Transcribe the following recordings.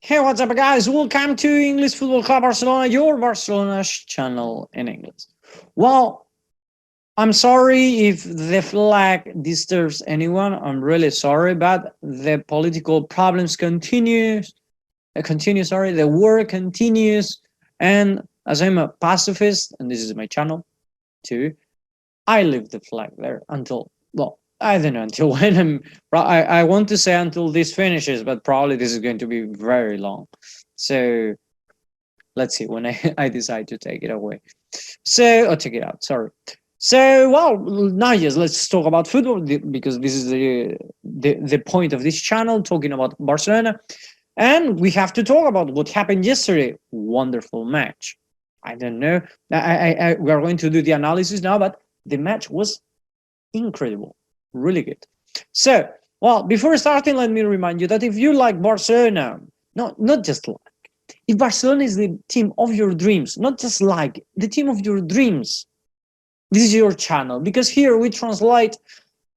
Hey, what's up, guys? Welcome to English Football Club Barcelona, your Barcelona's channel in English. Well, I'm sorry if the flag disturbs anyone. I'm really sorry, but the political problems continue. Sorry, the war continues, and as I'm a pacifist, and this is my channel too, I leave the flag there until I don't know until when I want to say until this finishes, but probably this is going to be very long. So let's see when I decide to take it away. So or take it out. Sorry. So now yes, let's talk about football because this is the point of this channel, talking about Barcelona, and we have to talk about what happened yesterday. Wonderful match. I don't know. We are going to do the analysis now, but the match was incredible, really good. So, before starting, let me remind you that if you like Barcelona, not just like, if Barcelona is the team of your dreams, not just like the team of your dreams, this is your channel, because here we translate,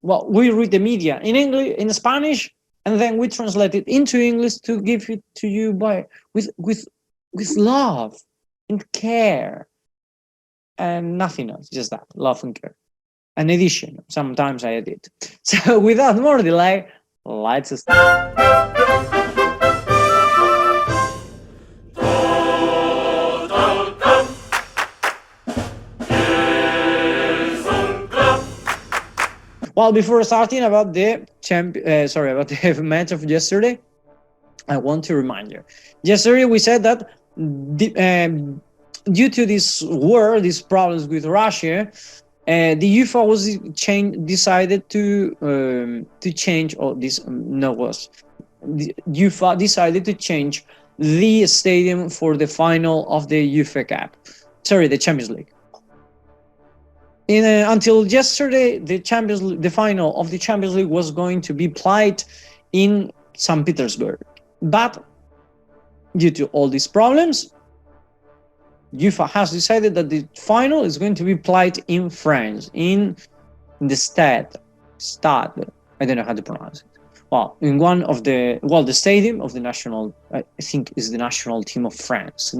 we read the media in English, in Spanish, and then we translate it into English to give it to you with love and care and nothing else, just that, love and care. An edition. Sometimes I edit. So without more delay, let's start. Well, before starting about the about the match of yesterday, I want to remind you. Yesterday we said that due to this war, these problems with Russia, the UEFA decided to change, or this no was the UEFA decided to change the stadium for the final of the UEFA Cup. Sorry, the Champions League. Until yesterday, the final of the Champions League was going to be played in St. Petersburg, but due to all these problems, UEFA has decided that the final is going to be played in France, in the stade. I don't know how to pronounce it. Well, in one of the stadium of the national, I think is the national team of France.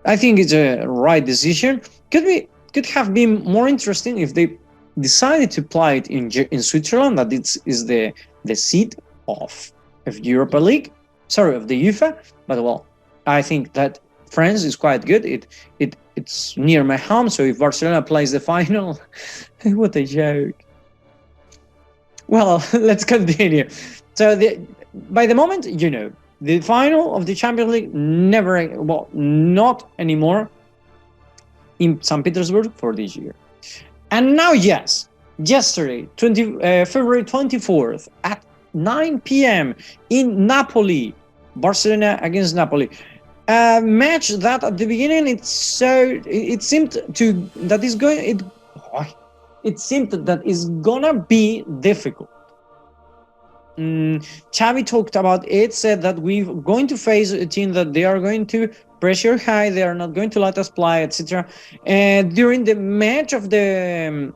I think it's a right decision. Could have been more interesting if they decided to play it in Switzerland, that it is the seat of Europa League, of the UEFA. But I think that France is quite good. It's near my home, so if Barcelona plays the final, what a joke. Well, let's continue. So by the moment, the final of the Champions League not anymore in St. Petersburg for this year. And now, yes, yesterday, February 24th at 9 p.m. in Napoli, Barcelona against Napoli. A match that at the beginning it seemed that is gonna be difficult. Xavi talked about it, said that we're going to face a team that they are going to pressure high, they are not going to let us play, etc. During the match of the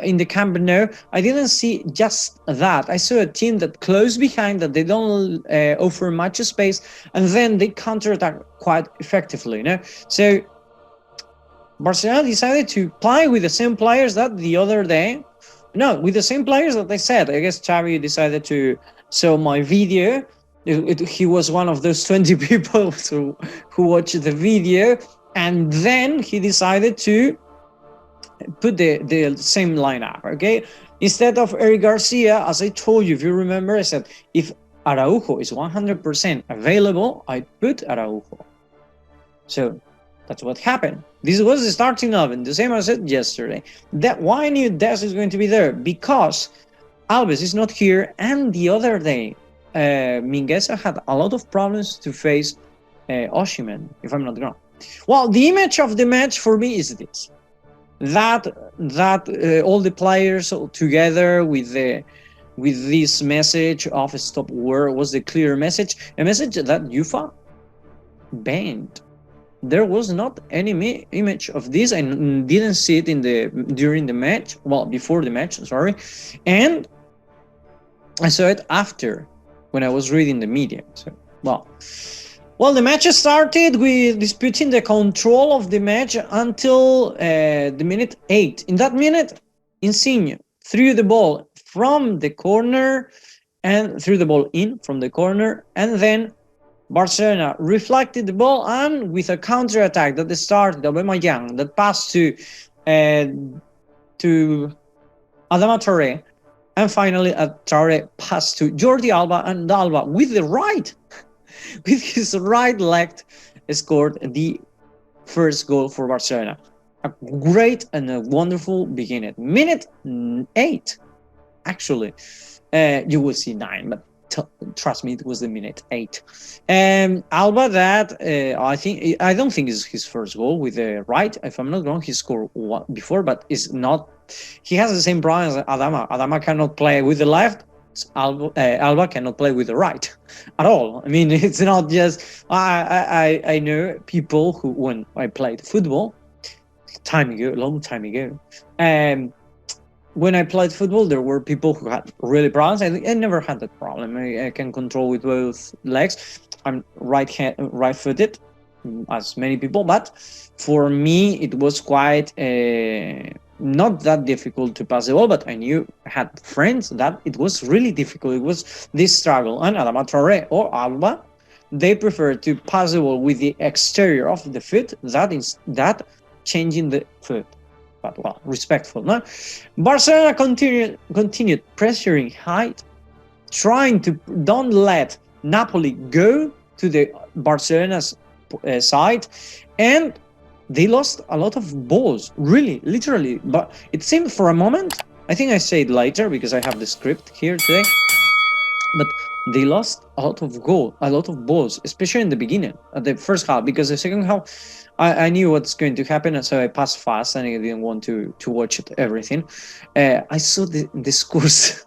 in the Camp Nou, I didn't see just that. I saw a team that close behind, that they don't offer much space, and then they counterattack quite effectively. So Barcelona decided to play with the same players that the other day. No, with the same players that they said. I guess Xavi decided to show my video. He was one of those 20 people who watched the video, and then he decided to put the same lineup. Okay, instead of Eric Garcia, as I told you, if you remember, I said if Araujo is 100% available, I put Araujo. So that's what happened. This was the starting 11, the same as I said yesterday. Why I knew Des is going to be there? Because Alba is not here, and the other day, Mingueza had a lot of problems to face Osimhen, if I'm not wrong. Well, the image of the match for me is this: that all the players together with this message of stop war was the clear message, a message that UEFA banned. There was not any image of this. I didn't see it during the match. Well, before the match, sorry, and I saw it after when I was reading the media. So Well, the match started with disputing the control of the match until the minute 8. In that minute, Insigne threw the ball from the corner and threw the ball in from the corner, and then Barcelona reflected the ball, and with a counter attack that started Aubameyang that passed to Adama Traoré, and finally Traoré passed to Jordi Alba, and Alba with his right leg scored the first goal for Barcelona. A great and a wonderful beginning. Minute 8, actually. You will see 9, but trust me, it was the minute 8. Alba, that I don't think is his first goal with the right. If I'm not wrong, he scored one before, but is not. He has the same problem as Adama. Adama cannot play with the left. Alba cannot play with the right at all. I mean, it's not just I know people who, when I played football long time ago, when I played football, there were people who had really problems. I never had that problem. I can control with both legs. I'm right-footed, as many people, but for me it was quite not that difficult to pass the ball. But I had friends that it was really difficult. It was this struggle. And Adama Traoré or Alba, they prefer to pass the ball with the exterior of the foot, that changing the foot. But respectful, no? Barcelona continued pressuring high, trying to don't let Napoli go to the Barcelona's side, and they lost a lot of balls, really, literally. But it seemed for a moment, I think I say it later because I have the script here today, but they lost a lot of balls, especially in the beginning, at the first half, because the second half, I knew what's going to happen, and so I passed fast, and I didn't want to watch it, everything. I saw the scores.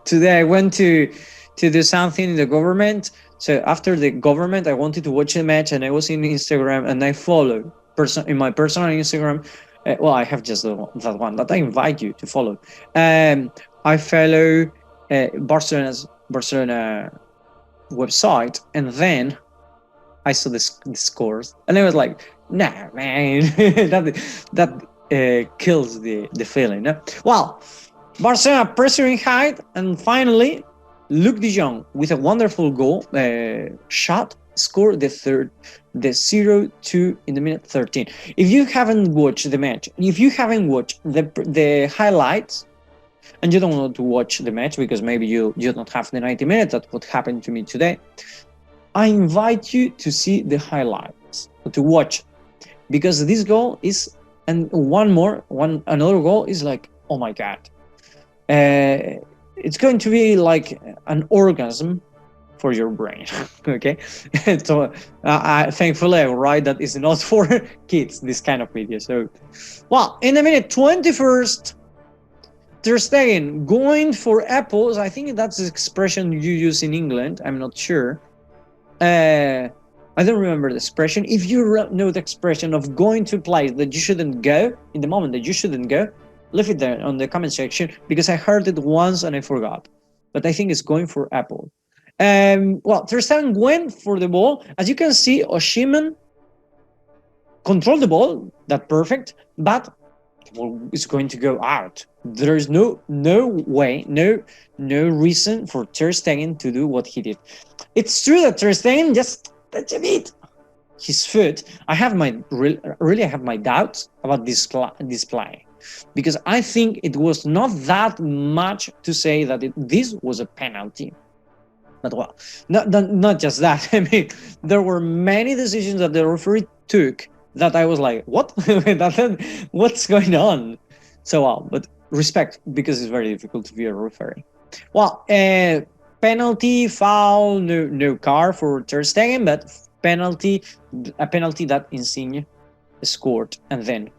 Today I went to do something in the government. So after the government, I wanted to watch the match, and I was in Instagram, and I followed in my personal Instagram. I have just that one, but I invite you to follow. I follow Barcelona website, and then I saw the scores, and I was like, "Nah, man, that kills the feeling." No? Well, Barcelona pressuring high, and finally, Luc de Jong with a wonderful goal shot scored the 0-2 in the minute 13. If you haven't watched the match, if you haven't watched the highlights, and you don't want to watch the match because maybe you don't have the 90 minutes, that's what happened to me today, I invite you to see the highlights, to watch, because this goal is, and another goal is like, oh my god, it's going to be like an orgasm for your brain. Okay, so thankfully I write that is not for kids, this kind of video. So, well, in the minute 21st, Ter Stegen going for apples. I think that's the expression you use in England. I'm not sure. I don't remember the expression. If you know the expression of going to a place that you shouldn't go, in the moment that you shouldn't go, leave it there on the comment section, because I heard it once and I forgot. But I think it's going for apple. Ter Stegen went for the ball. As you can see, Osimhen controlled the ball, that's perfect, but the ball is going to go out. There is no way, no reason for Ter Stegen to do what he did. It's true that Ter Stegen just touched a bit his foot. I have my doubts about this play, because I think it was not that much to say that this was a penalty. But well, not just that. I mean, there were many decisions that the referee took that I was like, what? What's going on? So, but respect, because it's very difficult to be a referee. Well, penalty, foul, no card for Ter Stegen, but a penalty that Insigne scored, and then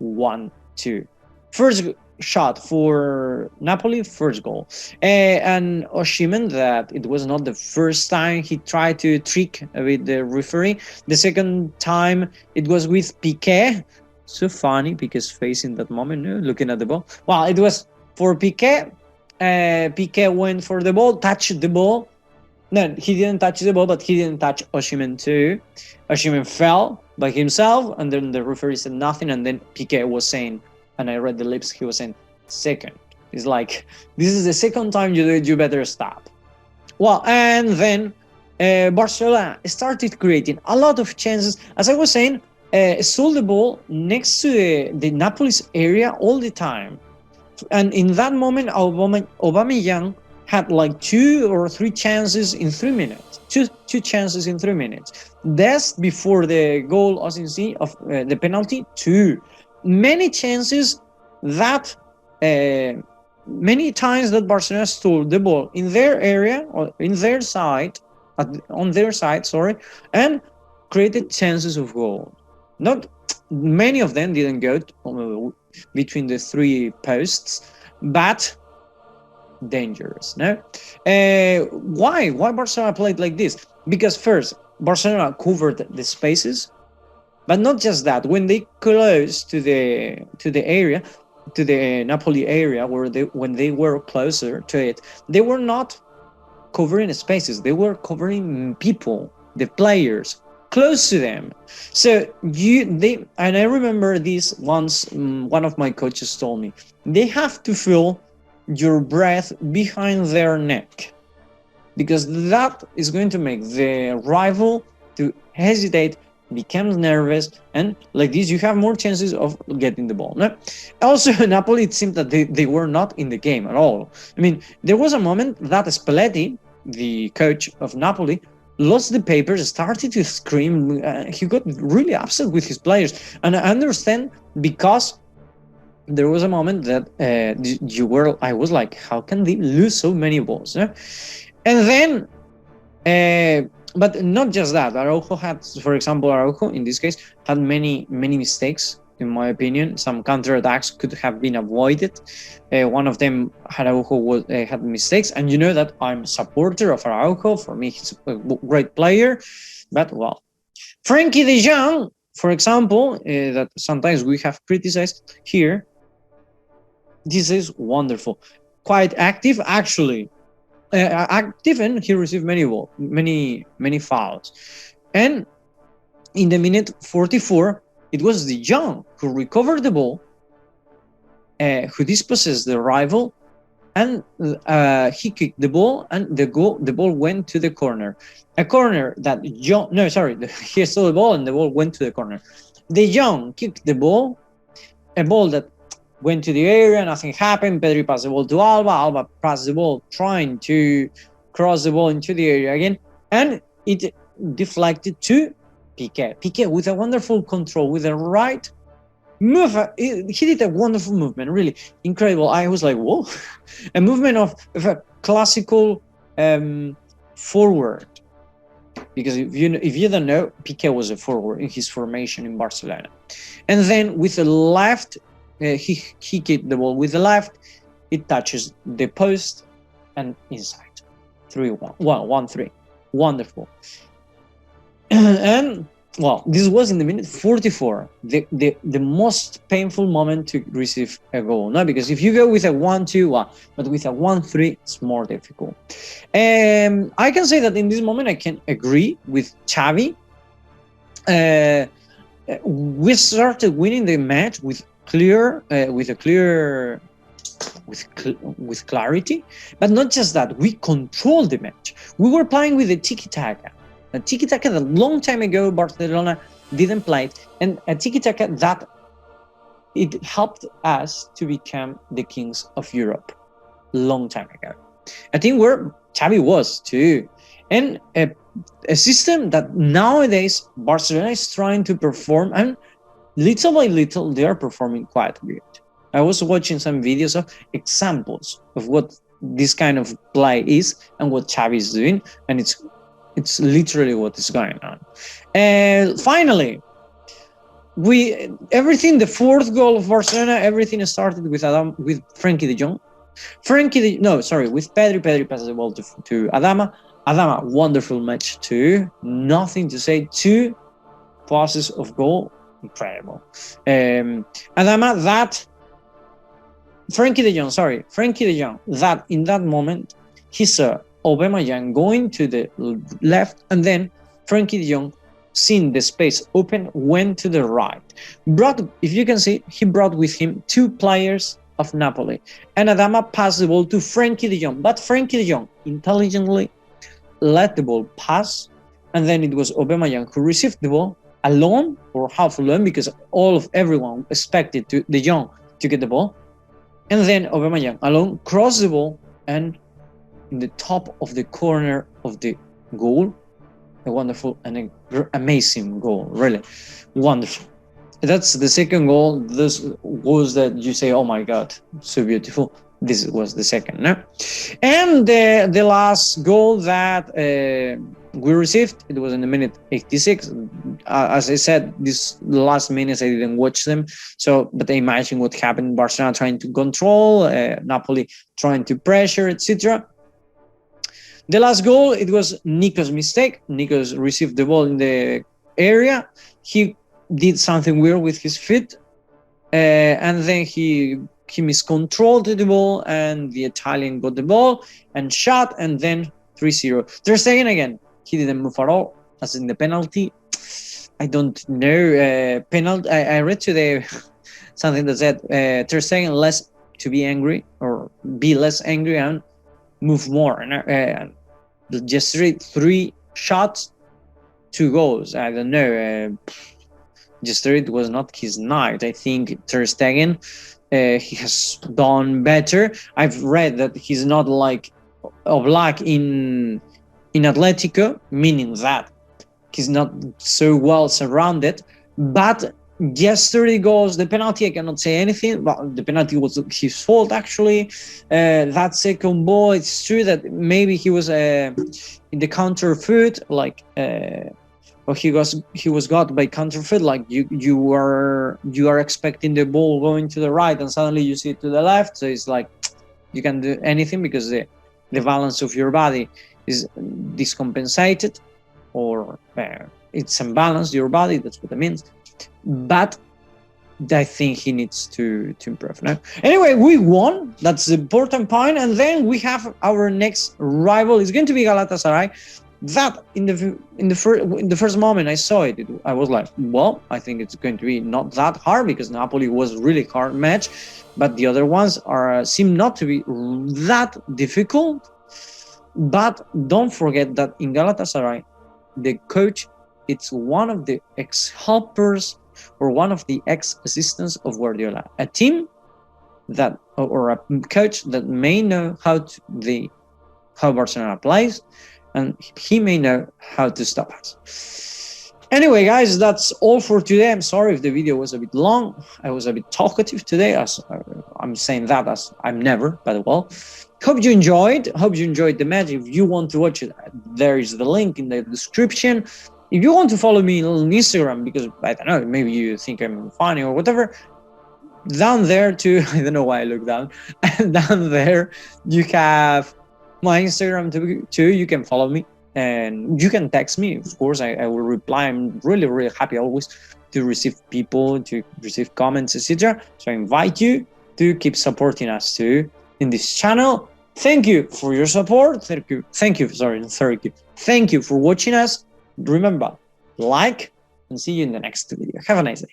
1-2. First shot for Napoli, first goal. And Osimhen, that it was not the first time he tried to trick with the referee. The second time it was with Piqué. So funny, Piqué's face in that moment, looking at the ball. Well, it was for Piqué. Piqué went for the ball, touched the ball. No, he didn't touch the ball, but he didn't touch Osimhen too. Osimhen fell by himself, and then the referee said nothing, and then Piqué was saying, and I read the lips, he was saying, second. It's like, this is the second time you do it, you better stop. Well, and then Barcelona started creating a lot of chances. As I was saying, stole the ball next to the Napoli's area all the time. And in that moment, Aubameyang had like 2 or 3 chances in 3 minutes. Two chances in 3 minutes. That's before the goal, as you see, of the penalty, 2. Many chances that... many times that Barcelona stole the ball in their area or in their side, on their side, and created chances of goal. Not many of them didn't go between the 3 posts, but dangerous. No, why Barcelona played like this? Because first, Barcelona covered the spaces, but not just that. When they close to the area, to the Napoli area, when they were closer to it, they were not covering spaces, they were covering people, the players, close to them. So and I remember this once, one of my coaches told me, they have to feel your breath behind their neck, because that is going to make the rival to hesitate, becomes nervous, and like this you have more chances of getting the ball. No? Also, Napoli, it seemed that they were not in the game at all. I mean, there was a moment that Spalletti, the coach of Napoli, lost the papers, started to scream. He got really upset with his players, and I understand, because there was a moment that I was like, how can they lose so many balls? No? And then but not just that, Araujo had, for example, in this case, had many mistakes, in my opinion. Some counterattacks could have been avoided. One of them, Araujo had mistakes, and you know that I'm a supporter of Araujo. For me, he's a great player, but well. Frenkie de Jong, for example, that sometimes we have criticized here, this is wonderful. Quite active, actually. Active, and he received many fouls. And in the minute 44, it was De Jong who recovered the ball, who dispossessed the rival, and he kicked the ball, and the ball went to the corner. A corner that he stole the ball, and the ball went to the corner. De Jong kicked the ball, a ball that went to the area, nothing happened. Pedri passed the ball to Alba. Alba passed the ball, trying to cross the ball into the area again, and it deflected to Piqué. Piqué, with a wonderful control, with a right move, he did a wonderful movement, really incredible. I was like, whoa, a movement of a classical forward. Because if you don't know, Piqué was a forward in his formation in Barcelona, and then with the left. He kicked the ball with the left, it touches the post and inside. 3-1, 1-3. Wonderful. And well, this was in the minute 44, the most painful moment to receive a goal. No, because if you go with a 1-2, but with a 1-3, it's more difficult. I can say that in this moment I can agree with Xavi. We started winning the match with clarity, but not just that, we controlled the match. We were playing with the tiki-taka, a tiki-taka that a long time ago Barcelona didn't play, and a tiki-taka that it helped us to become the kings of Europe long time ago. I think where Xavi was too, and a system that nowadays Barcelona is trying to perform, and little by little, they are performing quite good. I was watching some videos of examples of what this kind of play is and what Xavi is doing, and it's literally what is going on. And finally, the fourth goal of Barcelona, everything started with Frenkie de Jong. With Pedri. Pedri passes the ball to Adama. Adama, wonderful match too. Nothing to say. 2 passes of goal. Incredible. Adama, Frenkie de Jong, that in that moment, he saw Aubameyang going to the left, and then Frenkie de Jong, seeing the space open, went to the right. If you can see, he brought with him 2 players of Napoli, and Adama passed the ball to Frenkie de Jong, but Frenkie de Jong intelligently let the ball pass, and then it was Aubameyang who received the ball alone or half alone, because everyone expected de Jong to get the ball, and then Aubameyang alone crossed the ball, and in the top of the corner of the goal, a wonderful and amazing goal, really wonderful. That's the second goal. This was that you say, oh my God, so beautiful. This was the second, no? And the last goal that we received, it was in the minute 86. As I said, these last minutes I didn't watch them, but I imagine what happened. Barcelona trying to control, Napoli trying to pressure, etc. The last goal, it was Nico's mistake. Nico received the ball in the area. He did something weird with his feet, and then he miscontrolled the ball, and the Italian got the ball and shot, and then 3-0. Ter Stegen again, he didn't move at all, as in the penalty. I don't know. Penalty. I read today something that said Ter Stegen less to be angry, or be less angry and move more. Just 3 shots, 2 goals. I don't know. It was not his night. I think Ter Stegen, he has done better. I've read that he's not like Oblak in Atletico, meaning that he's not so well surrounded. But yesterday goals, the penalty, I cannot say anything, but the penalty was his fault, actually. That second ball, it's true that maybe he was in the counter foot, like or he was got by counterfeit, like you are expecting the ball going to the right and suddenly you see it to the left, so it's like you can do anything because the balance of your body is discompensated, or it's unbalanced, your body, that's what it means. But I think he needs to improve now. Anyway, we won, that's the important point, and then we have our next rival. It's going to be Galatasaray. That in the first moment I saw it, I was like, well, I think it's going to be not that hard, because Napoli was a really hard match, but the other ones seem not to be that difficult. But don't forget that in Galatasaray, the coach, it's one of the ex-helpers or one of the ex-assistants of Guardiola, a team that, or a coach that may know how Barcelona plays, and he may know how to stop us. Anyway, guys, that's all for today. I'm sorry if the video was a bit long. I was a bit talkative today, as I'm saying that as I'm never, but well. Hope you enjoyed the match. If you want to watch it, there is the link in the description. If you want to follow me on Instagram, because I don't know, maybe you think I'm funny or whatever, down there too, I don't know why I look down, down there you have my Instagram too. You can follow me and you can text me. Of course, I will reply. I'm really, really happy always to receive people, to receive comments, etc. So I invite you to keep supporting us too in this channel. Thank you for your support. Thank you for watching us. Remember, like, and see you in the next video. Have a nice day.